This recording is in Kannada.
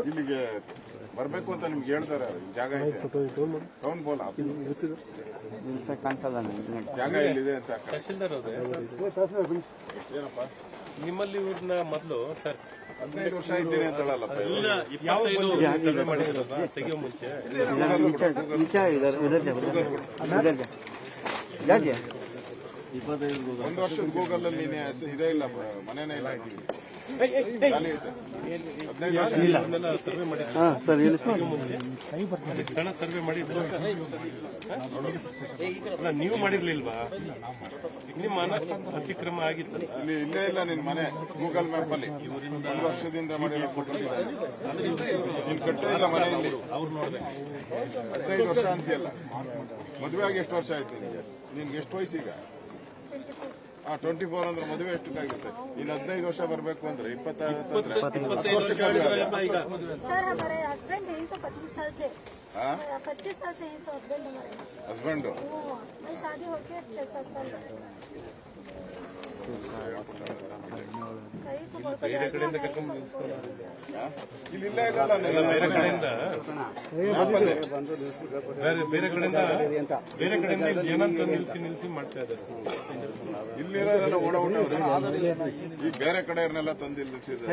ಇಲ್ಲಿಗೆ ಬರ್ಬೇಕು ಅಂತ ನಿಮ್ಗೆ ಹೇಳ್ತಾರೆ. ಜಾಗ ಇದೆ, ಟೌನ್ ಬೋಲ ಜಾಗ ಇಲ್ಲಿದೆ ಅಂತ. ತಹಶೀಲ್ದಾರ್ ಅವರೇ, ಏನಪ್ಪ ನಿಮ್ಮಲ್ಲಿ ಇವ್ರನ್ನ ಮೊದಲು ಸರ್ 15 ವರ್ಷ ಇದ್ದೀನಿ ಅಂತ ಹೇಳಲ್ಲಪ್ಪ. ಸರ್ವೆ ಮಾಡಿದ್ರಲ್ವಾ ತೆಗಿಯೋ ಮುಂಚೆ? ಒಂದು ವರ್ಷದ ಗೂಗಲ್ ಅಲ್ಲಿ ಇದೇ ಇಲ್ಲ, ಮನೇನೇ ಇಲ್ಲ, ಖಾಲಿ ಐತೆ. 15 ವರ್ಷ ಸರ್ವೆ ಮಾಡಿದ್ರು ಸ್ಥಳ ಸರ್ವೆ ಮಾಡಿದ್ರು. ಅಲ್ಲ, ನೀವು ಮಾಡಿರ್ಲಿಲ್ವಾ? ನಿಮ್ಮ ಅತಿಕ್ರಮ ಆಗಿತ್ತು. ಇಲ್ಲೇ ಇಲ್ಲ ನಿನ್ ಮನೆ ಗೂಗಲ್ ಮ್ಯಾಪ್ ಅಲ್ಲಿ 1 ವರ್ಷದಿಂದ ಮಾಡಿರೋ ಫೋಟೋ ನೀನ್ ಕಟ್ಟೇ ಇಲ್ಲ ಮನೆಯಲ್ಲಿ. 15 ವರ್ಷ ಅಂತೀಯಲ್ಲ, ಮದುವೆ ಆಗಿ ಎಷ್ಟು ವರ್ಷ ಆಯ್ತು ನಿನ್ಗೆ? ಎಷ್ಟು ವಯಸ್ಸೀಗ? 24 ಅಂದ್ರೆ ಮದುವೆ ಎಷ್ಟಕ್ಕಾಗುತ್ತೆ? ನೀನ್ 15 ವರ್ಷ ಬರ್ಬೇಕು ಅಂದ್ರೆ 20 ವರ್ಷಕ್ಕೆ ಮದುವೆ ಆದ. सर हमारे हस्बैंड है 125 साल से। 25 साल से 100 हस्बैंड हमारे। ಹಸ್ಬೆಂಡ್ मैं शादी होके 6-7 साल ಬೇರೆ ಕಡೆಯಿಂದ ಕರ್ಕೊಂಡು ಇಲ್ಲಿ ಇಲ್ಲ ಇಲ್ಲಲ್ಲ ಬೇರೆ ಕಡೆಯಿಂದ ಜನ ನಿಲ್ಸಿ ಮಾಡ್ತಾ ಇದ್ದಾರೆ. ಇಲ್ಲಿರೋರೆಲ್ಲ ಓಡಾಡ್ತಾರೆ, ಈ ಬೇರೆ ಕಡೆಯವ್ರನ್ನೆಲ್ಲ ತಂದು ನಿಲ್ಸಿದ್ದಾರೆ.